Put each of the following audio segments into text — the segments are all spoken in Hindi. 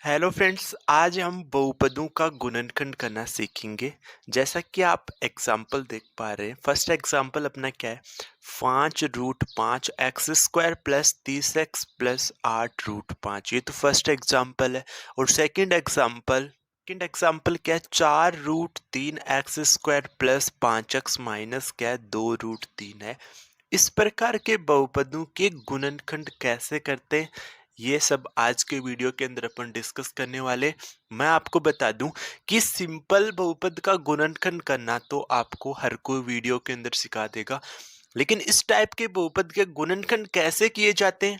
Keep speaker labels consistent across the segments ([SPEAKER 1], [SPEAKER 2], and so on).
[SPEAKER 1] हेलो फ्रेंड्स, आज हम बहुपदों का गुणनखंड करना सीखेंगे। जैसा कि आप एग्जाम्पल देख पा रहे हैं, फर्स्ट एग्जाम्पल अपना क्या है, 5√5 x square plus 30x plus 8√5। ये तो फर्स्ट एग्जाम्पल है। और सेकंड एग्जाम्पल क्या है, 4√3 x square plus 5x minus क्या है, 2√3 है। इस प्रकार के बहुपदों के गुणनखंड कैसे करते हैं, ये सब आज के वीडियो के अंदर अपन डिस्कस करने वाले। मैं आपको बता दूं कि सिंपल बहुपद का गुणनखंड करना तो आपको हर कोई वीडियो के अंदर सिखा देगा, लेकिन इस टाइप के बहुपद के गुणनखंड कैसे किए जाते हैं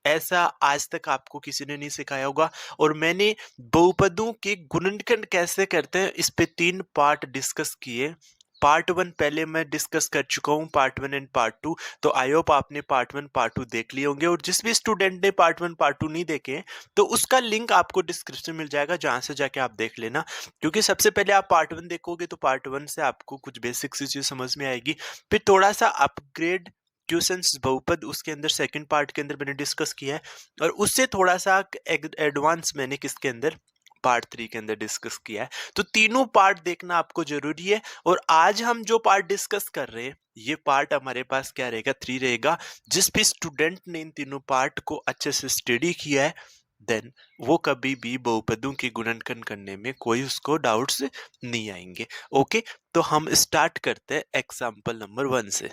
[SPEAKER 1] ऐसा आज तक आपको किसी ने नहीं सिखाया होगा। और मैंने बहुपदों के गुणनखंड कैसे करते हैं इस पे 3 पार्ट डिस्कस किए। पार्ट 1 पहले मैं डिस्कस कर चुका हूँ, पार्ट 1 एंड पार्ट 2। तो आई होप आपने पार्ट 1 पार्ट 2 देख लिए होंगे। और जिस भी स्टूडेंट ने पार्ट 1 पार्ट 2 नहीं देखे तो उसका लिंक आपको डिस्क्रिप्शन मिल जाएगा, जहां से जाके आप देख लेना। क्योंकि सबसे पहले आप पार्ट 1 देखोगे तो पार्ट 1 से आपको कुछ बेसिक सी चीज समझ में आएगी। फिर थोड़ा सा अपग्रेड क्वेश्चंस बहुपद उसके अंदर सेकंड पार्ट के अंदर मैंने डिस्कस किया है। और उससे थोड़ा सा एडवांस मैंने किसके अंदर, पार्ट 3 के अंदर डिस्कस किया है। तो तीनों पार्ट देखना आपको जरूरी है। और आज हम जो पार्ट डिस्कस कर रहे हैं ये पार्ट हमारे पास क्या रहेगा, 3 रहेगा। जिस भी स्टूडेंट ने इन तीनों पार्ट को अच्छे से स्टडी किया है देन वो कभी भी बहुपदों के गुणनखंड करने में कोई उसको डाउट्स नहीं आएंगे। ओके, तो हम स्टार्ट करते हैं एग्जाम्पल नंबर 1 से।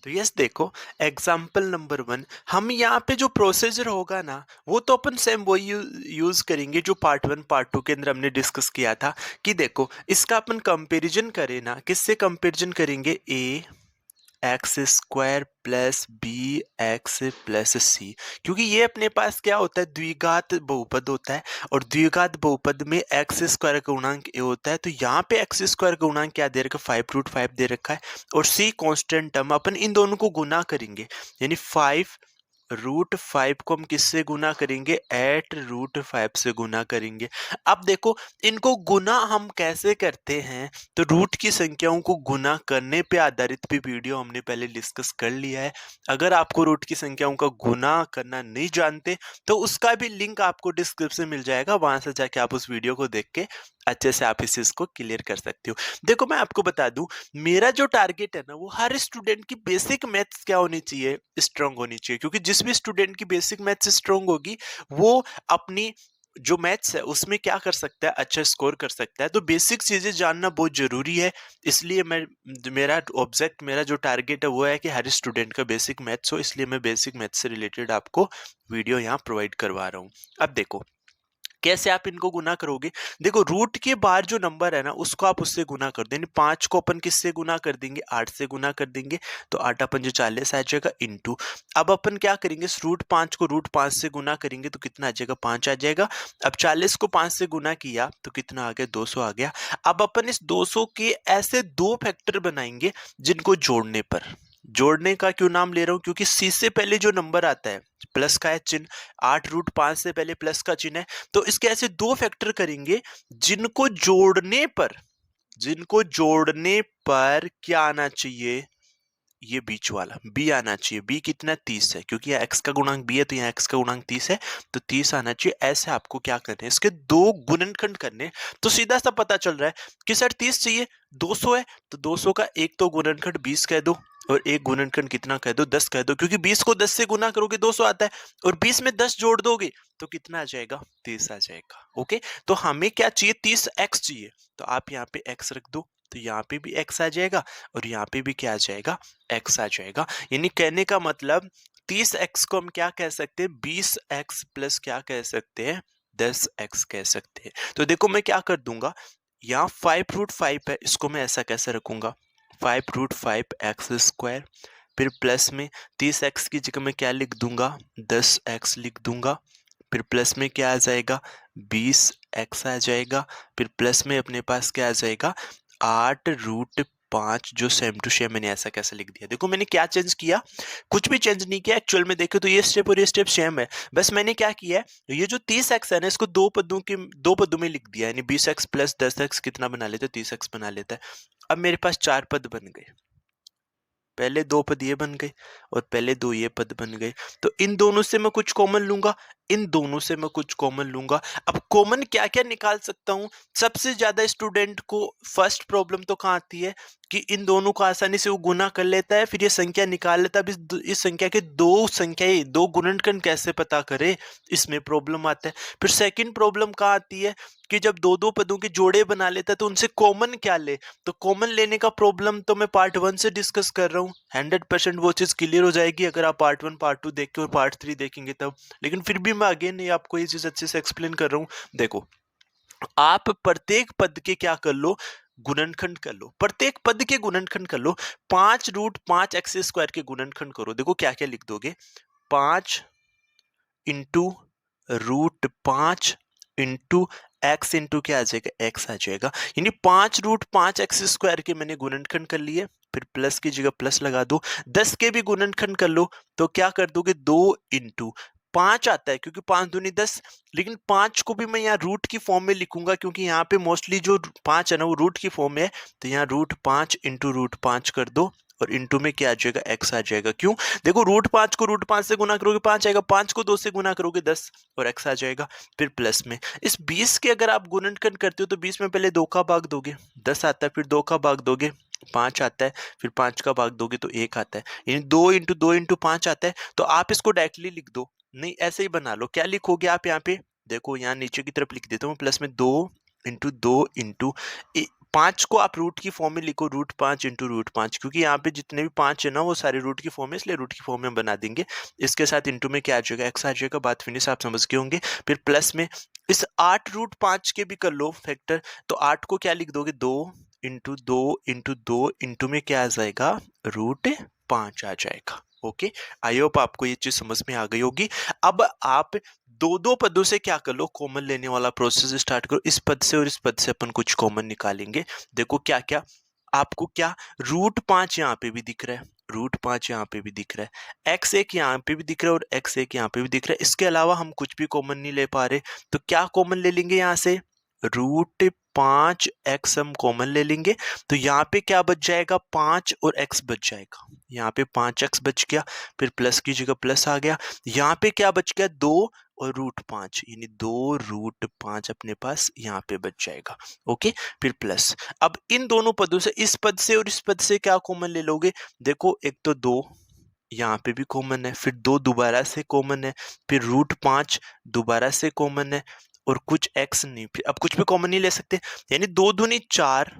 [SPEAKER 1] तो यस देखो, एग्जाम्पल नंबर 1, हम यहाँ पे जो प्रोसीजर होगा ना वो तो अपन सेम वही यूज करेंगे जो पार्ट 1 पार्ट 2 के अंदर हमने डिस्कस किया था। कि देखो इसका अपन कंपैरिजन करें ना, किससे कंपैरिजन करेंगे, a x square plus b x plus c. क्योंकि ये अपने पास क्या होता है, द्विघात बहुपद होता है। और द्विघात बहुपद में एक्स स्क्वायर का गुणांक ए होता है। तो यहाँ पे एक्स स्क्वायर का गुणांक क्या दे रखा है, 5√5 दे रखा है। और सी कांस्टेंट टर्म, अपन इन दोनों को गुना करेंगे, यानी 5√5 को हम किससे गुना करेंगे, 8√5 से गुना करेंगे। अब देखो इनको गुना हम कैसे करते हैं, तो रूट की संख्याओं को गुना करने पे आधारित भी वीडियो हमने पहले डिस्कस कर लिया है। अगर आपको रूट की संख्याओं का गुना करना नहीं जानते तो उसका भी लिंक आपको डिस्क्रिप्शन में मिल जाएगा, वहां से जाके आप उस वीडियो को देख के अच्छे से आप इस चीज को क्लियर कर सकते हो। देखो मैं आपको बता दूं, मेरा जो टारगेट है ना वो हर स्टूडेंट की बेसिक मैथ्स क्या होनी चाहिए, स्ट्रांग होनी चाहिए। क्योंकि जिस भी स्टूडेंट की बेसिक मैथ्स स्ट्रांग होगी वो अपनी जो मैथ्स है उसमें क्या कर सकता है, अच्छा स्कोर कर सकता है। तो बेसिक चीजें जानना बहुत जरूरी है। इसलिए मेरा ऑब्जेक्ट, मेरा जो टारगेट है वो है कि हर स्टूडेंट का बेसिक मैथ्स हो। इसलिए मैं बेसिक मैथ्स से रिलेटेड आपको वीडियो यहाँ प्रोवाइड करवा रहा हूँ। अब देखो कैसे आप इनको गुना करोगे। देखो रूट के बाहर जो नंबर है ना उसको आप उससे गुना कर देंगे। 5 को अपन किससे गुना कर देंगे, 8 से गुना कर देंगे। तो 8 अपन जो 40 आ जाएगा इंटू। अब अपन क्या करेंगे, √5 को √5 से गुना करेंगे तो कितना आ जाएगा, 5 आ जाएगा। अब 40 को 5 से गुना किया तो कितना आ गया, 200 आ गया। अब अपन इस 200 के ऐसे दो फैक्टर बनाएंगे जिनको जोड़ने पर, जोड़ने का क्यों नाम ले रहा हूं, क्योंकि सी से पहले जो नंबर आता है प्लस का है चिन्ह, 8√5 से पहले प्लस का चिन्ह है। तो इसके ऐसे दो फैक्टर करेंगे जिनको जोड़ने पर, जिनको जोड़ने पर क्या आना चाहिए, ये बीच वाला बी आना चाहिए। बी कितना, 30 है। क्योंकि यहाँ एक्स का गुणांक बी है तो यहाँ एक्स का गुणांक 30 है, तो 30 आना चाहिए। ऐसे आपको क्या करना है, इसके दो गुणनखंड करने। तो सीधा सा पता चल रहा है कि सर 30 चाहिए, 200 है तो 200 का एक तो गुणनखंड 20 कह दो और एक गुणनखंड कितना कह दो, 10 कह दो। क्योंकि 20 को 10 से गुना करोगे 200 आता है, और 20 में 10 जोड़ दोगे तो कितना आ जाएगा, 30 आ जाएगा। ओके, तो हमें क्या चाहिए, 30 एक्स चाहिए। तो आप यहाँ पे एक्स रख दो, तो यहाँ पे भी एक्स आ जाएगा और यहाँ पे भी क्या आ जाएगा, एक्स आ जाएगा। यानी कहने का मतलब 30x को हम क्या कह सकते हैं, 20x प्लस क्या कह सकते हैं, 10x कह सकते हैं। तो देखो मैं क्या कर दूंगा, यहाँ 5√5 है, इसको मैं ऐसा कैसे रखूंगा, 5√5 एक्स स्क्वायर। फिर प्लस में 30x की जगह मैं क्या लिख दूंगा, 10x लिख दूंगा। फिर प्लस में क्या आ जाएगा, 20x आ जाएगा। फिर प्लस में अपने पास क्या आ जाएगा, 8√5, जो सेम टू सेम मैंने ऐसा कैसे लिख दिया। देखो मैंने क्या चेंज किया, कुछ भी चेंज नहीं किया एक्चुअल में। देखो तो ये स्टेप और ये स्टेप सेम है, बस मैंने क्या किया है, ये जो 30x है ना इसको दो पदों में लिख दिया। यानी 20x प्लस 10x कितना बना लेते, 30x बना लेता है। अब मेरे पास 4 पद बन गए, पहले 2 पद ये बन गए और पहले 2 ये पद बन गए। तो इन दोनों से मैं कुछ कॉमन लूंगा, इन दोनों से मैं कुछ कॉमन लूंगा। अब कॉमन क्या क्या निकाल सकता हूँ? सबसे ज्यादा स्टूडेंट को फर्स्ट प्रॉब्लम तो कहाँ आती है कि इन दोनों को आसानी से वो गुना कर लेता है, फिर ये संख्या निकाल लेता है। अब इस संख्या के दो गुणनखंड कैसे पता करे, इसमें प्रॉब्लम आता है। फिर सेकंड प्रॉब्लम कहाँ आती है कि जब दो दो पदों के जोड़े बना लेता है तो उनसे कॉमन क्या ले। तो कॉमन लेने का प्रॉब्लम तो मैं पार्ट 1 से डिस्कस कर रहा हूँ, 100% वो चीज क्लियर हो जाएगी अगर आप पार्ट 1 पार्ट 2 देख के और पार्ट 3 देखेंगे तब। लेकिन फिर भी मैं अगेन ये आपको ये चीज अच्छे से एक्सप्लेन कर रहा हूँ। देखो, आप प्रत्येक पद के क्या कर लो, गुणनखंड कर लो। प्रत्येक पद के गुणनखंड कर लो। 5√5x² के गुणनखंड करो। देखो क्या क्या लिख दोगे, 5 इंटू √5 इंटू एक्स इंटू क्या आ जाएगा, एक्स आ जाएगा। यानी 5√5x² के मैंने गुणनखंड कर लिए, फिर प्लस की जगह प्लस लगा दो। 10 के भी गुणनखंड कर लो तो क्या कर दोगे, 2 इंटू 5 आता है क्योंकि 5 दूनी 10। लेकिन 5 को भी मैं यहाँ रूट की फॉर्म में लिखूंगा क्योंकि यहाँ पे मोस्टली जो 5 है ना वो रूट की फॉर्म में है। तो यहाँ √5 इंटू √5 कर दो और इंटू में क्या आ जाएगा, एक्स आ जाएगा। क्यों? देखो, √5 को √5 से गुना करोगे 5 आएगा, 5 को 2 से गुना करोगे 10 और एक्स आ जाएगा। फिर प्लस में इस 20 के अगर आप गुणनखंड करते हो तो 20 में पहले 2 का भाग दोगे, 10 आता है, फिर 2 का भाग दोगे 5 आता है, फिर 5 का भाग दोगे तो 1 आता है। यानी 2 इंटू 5 आता है। तो आप इसको डायरेक्टली लिख दो, नहीं ऐसे ही बना लो। क्या लिखोगे आप यहाँ पे, देखो यहाँ नीचे की तरफ लिख देता हूँ, प्लस में 2 इंटू 5 को आप रूट की फॉर्म में लिखो, √5 इंटू √5, क्योंकि यहाँ पे जितने भी 5 है ना वो सारे रूट की फॉर्म है, इसलिए रूट की फॉर्म में हम बना देंगे। इसके साथ इंटू में क्या आ जाएगा, एक्स आ जाएगा। बात फिनिश, आप समझ गए होंगे। फिर प्लस में इस 8√5 के भी कर लो फैक्टर, तो 8 को क्या लिख दोगे, 2 इंटू में क्या आ जाएगा, √5 आ जाएगा। ओके, आई होप आपको ये चीज समझ में आ गई होगी। अब आप दो दो पदों से क्या कर लो, कॉमन लेने वाला प्रोसेस स्टार्ट करो। इस पद से और इस पद से अपन कुछ कॉमन निकालेंगे। देखो क्या क्या, आपको क्या, √5 यहाँ पे भी दिख रहा है, √5 यहाँ पे भी दिख रहा है, x1 यहाँ पे भी दिख रहा है और x1 यहाँ पे भी दिख रहा है। इसके अलावा हम कुछ भी कॉमन नहीं ले पा रहे, तो क्या कॉमन ले लेंगे यहाँ से, √5x हम कॉमन ले लेंगे। तो यहाँ पे क्या बच जाएगा, 5 और x बच जाएगा। यहाँ पे 5x बच गया, फिर प्लस की जगह प्लस आ गया। यहाँ पे क्या बच गया, 2 और √5, यानी 2√5 अपने पास यहाँ पे बच जाएगा। ओके, फिर प्लस। अब इन दोनों पदों से, इस पद से और इस पद से क्या कॉमन ले लोगे, देखो एक तो 2 यहाँ पे भी कॉमन है, फिर 2 दोबारा से कॉमन है, फिर √5 दोबारा से कॉमन है और कुछ x नहीं, फिर अब कुछ भी कॉमन नहीं ले सकते। यानी 2 दूनी 4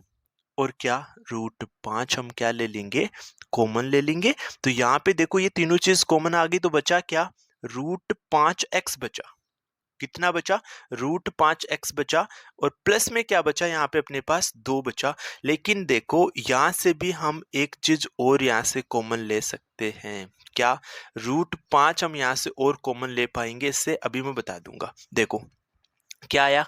[SPEAKER 1] और क्या, √5 हम क्या ले लेंगे, कॉमन ले लेंगे। तो यहाँ पे देखो ये तीनों चीज कॉमन आ गई, तो बचा क्या, √5x बचा। कितना बचा, √5x बचा। और प्लस में क्या बचा, यहाँ पे अपने पास 2 बचा। लेकिन देखो यहाँ से भी हम एक चीज और यहाँ से कॉमन ले सकते हैं। क्या, √5 हम यहाँ से और कॉमन ले पाएंगे, इससे अभी मैं बता दूंगा। देखो क्या आया,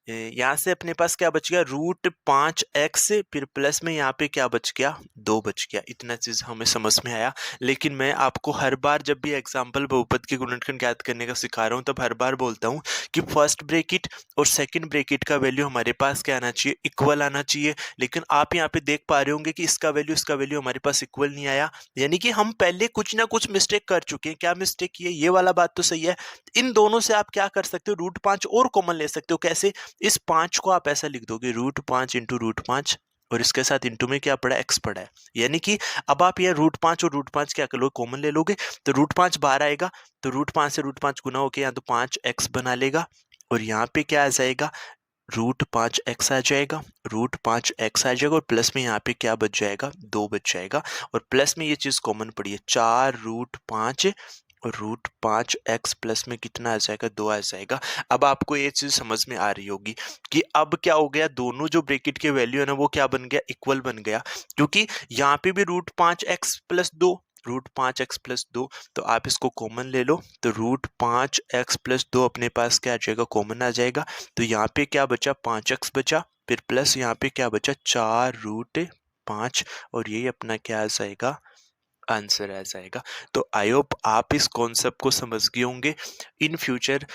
[SPEAKER 1] यहाँ से अपने पास क्या बच गया, √5x, फिर प्लस में यहाँ पे क्या बच गया, 2 बच गया। इतना चीज हमें समझ में आया। लेकिन मैं आपको हर बार जब भी एग्जाम्पल बहुपद के गुणनखंड ज्ञात करने का सिखा रहा हूँ तब हर बार बोलता हूँ कि फर्स्ट ब्रेकेट और सेकंड ब्रेकेट का वैल्यू हमारे पास क्या आना चाहिए, इक्वल आना चाहिए। लेकिन आप यहाँ पे देख पा रहे होंगे कि इसका वैल्यू हमारे पास इक्वल नहीं आया, यानी कि हम पहले कुछ ना कुछ मिस्टेक कर चुके हैं। क्या मिस्टेक किए, ये वाला बात तो सही है। इन दोनों से आप क्या कर सकते हो, √5 और कॉमन ले सकते हो। कैसे, इस 5 को आप ऐसा लिख दोगे, √5 इंटू √5 और इसके साथ इंटू में क्या पड़ा, x पड़ा है। यानी कि अब आप यहाँ √5 और √5 क्या कर लो, कॉमन ले लोगे, तो √5 बाहर आएगा, तो √5 से √5 गुना होके यहाँ तो 5x बना लेगा और यहाँ पे क्या आ जाएगा, √5x आ जाएगा, √5x आ जाएगा और प्लस में यहाँ पे क्या बच जाएगा, 2 बच जाएगा। और प्लस में ये चीज कॉमन पड़ी है, 4√5 और √5x प्लस में कितना आ जाएगा, 2 आ जाएगा। अब आपको ये चीज समझ में आ रही होगी कि अब क्या हो गया, दोनों जो ब्रैकेट के वैल्यू है ना वो क्या बन गया, इक्वल बन गया। क्योंकि यहाँ पे भी √5x प्लस 2, √5x प्लस 2, तो आप इसको कॉमन ले लो, तो √5x प्लस 2 अपने पास क्या आ जाएगा, कॉमन आ जाएगा। तो यहाँ पे क्या बचा, 5x बचा, फिर प्लस यहाँ पे क्या बचा, 4√5 और यही अपना क्या आ जाएगा, आंसर आ जाएगा। तो आई होप आप इस कॉन्सेप्ट को समझ गए होंगे। इन फ्यूचर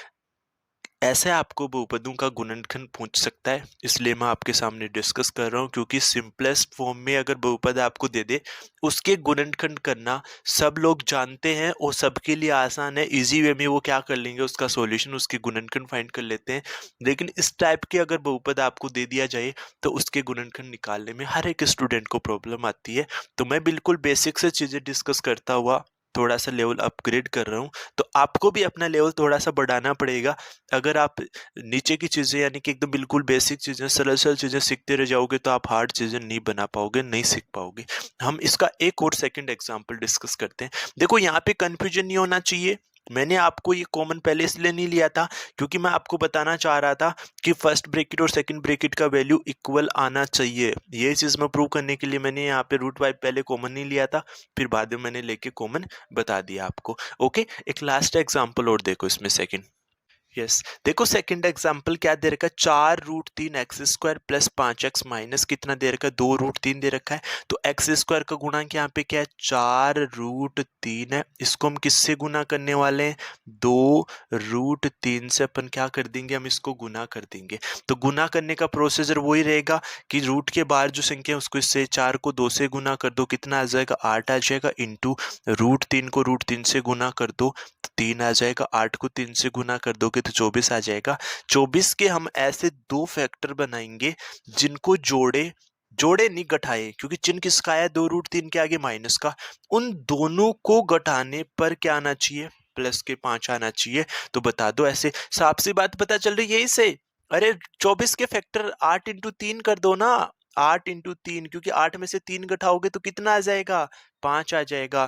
[SPEAKER 1] ऐसे आपको बहुपदों का गुणनखंड पूछ सकता है, इसलिए मैं आपके सामने डिस्कस कर रहा हूँ, क्योंकि सिंपलेस्ट फॉर्म में अगर बहुपद आपको दे दे उसके गुणनखंड करना सब लोग जानते हैं और सबके लिए आसान है। इजी वे में वो क्या कर लेंगे, उसका सॉल्यूशन, उसके गुणनखंड फाइंड कर लेते हैं। लेकिन इस टाइप के अगर बहुपद आपको दे दिया जाए तो उसके गुणनखंड निकालने में हर एक स्टूडेंट को प्रॉब्लम आती है। तो मैं बिल्कुल बेसिक से चीजें डिस्कस करता हुआ थोड़ा सा लेवल अपग्रेड कर रहा हूँ, तो आपको भी अपना लेवल थोड़ा सा बढ़ाना पड़ेगा। अगर आप नीचे की चीजें यानी कि एकदम बिल्कुल बेसिक चीजें, सरल सरल चीजें सीखते रह जाओगे तो आप हार्ड चीजें नहीं बना पाओगे, नहीं सीख पाओगे। हम इसका एक और सेकंड एग्जांपल डिस्कस करते हैं। देखो यहाँ पे कंफ्यूजन नहीं होना चाहिए। मैंने आपको ये कॉमन पहले इसलिए नहीं लिया था क्योंकि मैं आपको बताना चाह रहा था कि फर्स्ट ब्रैकेट और सेकंड ब्रैकेट का वैल्यू इक्वल आना चाहिए। ये चीज मैं प्रूव करने के लिए मैंने यहाँ पे रूट वाई पहले कॉमन नहीं लिया था, फिर बाद में मैंने लेके कॉमन बता दिया आपको। ओके, एक लास्ट एग्जांपल और देखो इसमें सेकंड। यस, देखो सेकंड एग्जांपल क्या दे रखा है, 4√3 x² प्लस 5x माइनस कितना दे रखा है, 2√3 दे रखा है। तो एक्स स्क्वायर का गुणांक यहाँ पे क्या है, 4√3 है। इसको हम किससे गुना करने वाले हैं, 2√3 से अपन क्या कर देंगे, हम इसको गुना कर देंगे। तो गुना करने का प्रोसीजर वही रहेगा कि रूट के बाहर जो संख्या है उसको इससे 4 को 2 से गुना कर दो, कितना आ जाएगा, 8 आ जाएगा, इंटू √3 को √3 से गुना कर दो, 3 आ जाएगा, 8 को 3 से गुना कर दोगे तो 24 आ जाएगा। 24 के हम ऐसे दो फैक्टर बनाएंगे जिनको जोड़े, जोड़े नहीं घटाए, क्योंकि चिन्ह किसका है, 2√3 के आगे माइनस का। उन दोनों को घटाने पर क्या आना चाहिए, प्लस के 5 आना चाहिए। तो बता दो, ऐसे साफ सी बात पता चल रही है इसे। अरे 24 के फैक्टर 8 इंटू 3 कर दो ना, 8 इंटू 3, क्योंकि 8 में से 3 घटाओगे तो कितना आ जाएगा, 5 आ जाएगा।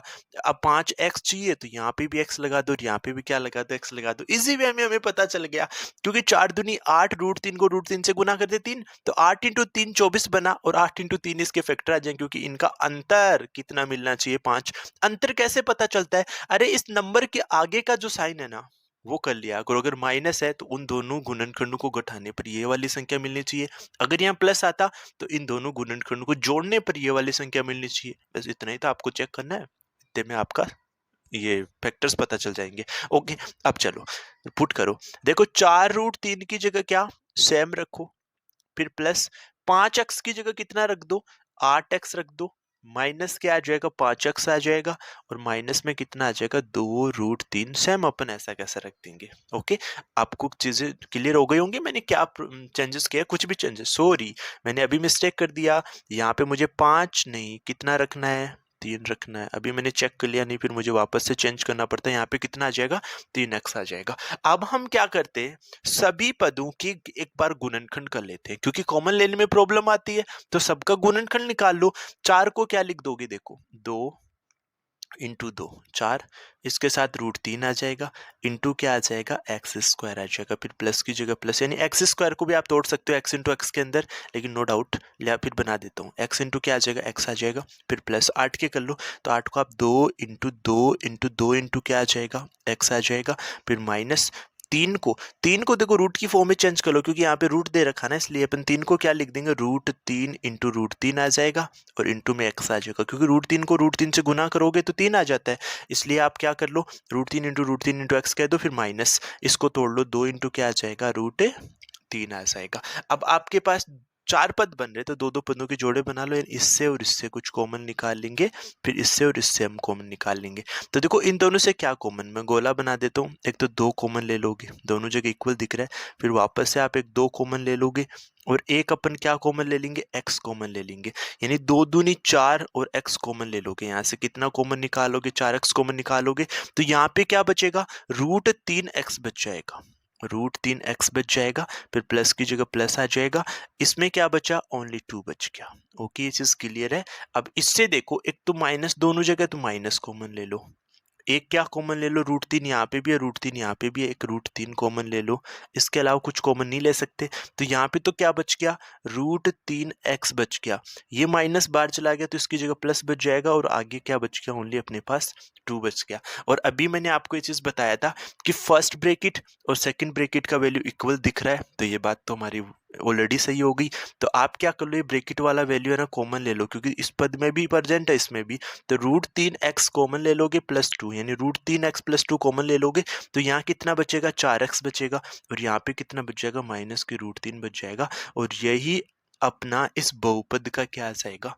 [SPEAKER 1] अब 5x चाहिए तो यहाँ पे भी x लगा दो और यहाँ पे भी क्या लगा दो, x लगा दो। इसी वे में हमें पता चल गया, क्योंकि 4 दूनी 8, √3 को √3 से गुना कर दे 3, तो 8 इंटू 3 24 बना, और 8 इंटू 3 इसके फैक्टर आ जाए, क्योंकि इनका अंतर कितना मिलना चाहिए, 5। अंतर कैसे पता चलता है, अरे इस नंबर के आगे का जो साइन है ना वो कर लिया करो। अगर माइनस है तो उन दोनों गुणनखंडों को घटाने पर ये वाली संख्या मिलनी चाहिए। अगर यहाँ प्लस आता तो इन दोनों गुणनखंडों को जोड़ने पर ये वाली संख्या मिलनी चाहिए। बस इतना ही तो आपको चेक करना है, इतने में आपका ये फैक्टर्स पता चल जाएंगे। ओके, अब चलो पुट करो। देखो 4√3 की जगह क्या सेम रखो, फिर प्लस 5x की जगह कितना रख दो, 8x रख दो, माइनस क्या आ जाएगा, 5x आ जाएगा, और माइनस में कितना आ जाएगा, 2√3। सेम अपन ऐसा कैसा रख देंगे। ओके, आपको चीजें क्लियर हो गई होंगी मैंने क्या चेंजेस किया, कुछ भी चेंजेस, सॉरी मैंने अभी मिस्टेक कर दिया। यहाँ पे मुझे 5 नहीं कितना रखना है, 3 रखना है। अभी मैंने चेक कर लिया, नहीं फिर मुझे वापस से चेंज करना पड़ता है। यहाँ पे कितना आ जाएगा, 3x आ जाएगा। अब हम क्या करते हैं, सभी पदों की एक बार गुणनखंड कर लेते हैं, क्योंकि कॉमन लेने में प्रॉब्लम आती है। तो सबका गुणनखंड निकाल लो। 4 को क्या लिख दोगे, देखो 2 इंटू 2 4, इसके साथ √3 आ जाएगा, इंटू क्या आ जाएगा, x² आ जाएगा, फिर प्लस की जगह प्लस, यानी x² को भी आप तोड़ सकते हो x इंटू एक्स के अंदर, लेकिन नो डाउट लिया फिर बना देता हूँ, x इंटू क्या आ जाएगा, x आ जाएगा, फिर प्लस 8 के कर लो, तो 8 को आप 2 इंटू 2 इंटू 2 इंटू क्या आ जाएगा, x आ जाएगा, फिर माइनस 3 को देखो रूट की फॉर्म में चेंज कर लो, क्योंकि यहाँ पे रूट दे रखा ना, इसलिए अपन 3 को क्या लिख देंगे, √3 इंटू √3 आ जाएगा, और इंटू में x आ जाएगा, क्योंकि √3 को √3 से गुना करोगे तो 3 आ जाता है। इसलिए आप क्या कर लो, √3 इंटू x कह दो, फिर माइनस इसको तोड़ लो, 2 इंटू क्या आ जाएगा, √3 आ जाएगा। अब आपके पास 4 पद बन रहे, तो दो दो पदों के जोड़े बना लो, यानी इससे और इससे कुछ कॉमन निकाल लेंगे, फिर इससे और इससे हम कॉमन निकाल लेंगे। तो देखो इन दोनों से क्या कॉमन, मैं गोला बना देता हूँ, एक तो 2 कॉमन ले लोगे, दोनों जगह इक्वल दिख रहा है, फिर वापस से आप एक 2 कॉमन ले लोगे, और एक अपन क्या कॉमन ले लेंगे, x कॉमन ले लेंगे, यानी 2 दूनी 4 और x कॉमन ले लोगे। यहाँ से कितना कॉमन निकालोगे, 4x कॉमन निकालोगे, तो यहाँ पे क्या बचेगा, √3x बच जाएगा, √3x बच जाएगा, फिर प्लस की जगह प्लस आ जाएगा, इसमें क्या बचा, ओनली 2 बच गया। ओके, ये चीज क्लियर है। अब इससे देखो, एक तो माइनस दोनों जगह, तो माइनस कॉमन ले लो, एक क्या कॉमन ले लो, √3 यहाँ पे भी है, √3 यहाँ पे भी है, एक √3 कॉमन ले लो, इसके अलावा कुछ कॉमन नहीं ले सकते। तो यहाँ पे तो क्या बच गया, √3x बच गया, ये माइनस बाहर चला गया तो इसकी जगह प्लस बच जाएगा, और आगे क्या बच गया, ओनली अपने पास 2 बच गया। और अभी मैंने आपको ये चीज बताया था कि फर्स्ट ब्रैकेट और सेकंड ब्रैकेट का वैल्यू इक्वल दिख रहा है, तो ये बात तो हमारी ऑलरेडी सही हो गई। तो आप क्या कर लो, ये ब्रैकेट वाला वैल्यू है ना कॉमन ले लो, क्योंकि इस पद में भी प्रेजेंट है इसमें भी। तो √3x कॉमन ले लोगे +2, यानी √3x +2 कॉमन ले लोगे तो यहाँ कितना बचेगा, 4x बचेगा, और यहाँ पे कितना बच जाएगा, माइनस के √3 बच जाएगा। और यही अपना इस बहुपद का क्या आ जाएगा,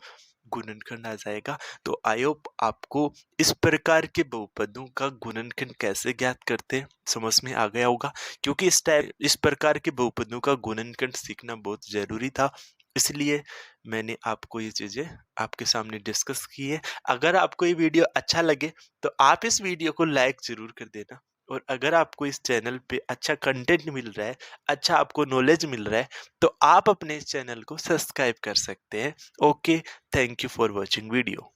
[SPEAKER 1] गुणनखंड आ जाएगा। तो आई होप आपको इस प्रकार के बहुपदों का गुणनखंड कैसे ज्ञात करते हैं समझ में आ गया होगा, क्योंकि इस प्रकार के बहुपदों का गुणनखंड सीखना बहुत जरूरी था, इसलिए मैंने आपको ये चीजें आपके सामने डिस्कस की है। अगर आपको ये वीडियो अच्छा लगे तो आप इस वीडियो को लाइक जरूर कर देना, और अगर आपको इस चैनल पे अच्छा कंटेंट मिल रहा है, अच्छा आपको नॉलेज मिल रहा है, तो आप अपने इस चैनल को सब्सक्राइब कर सकते हैं। Okay, thank you for watching video.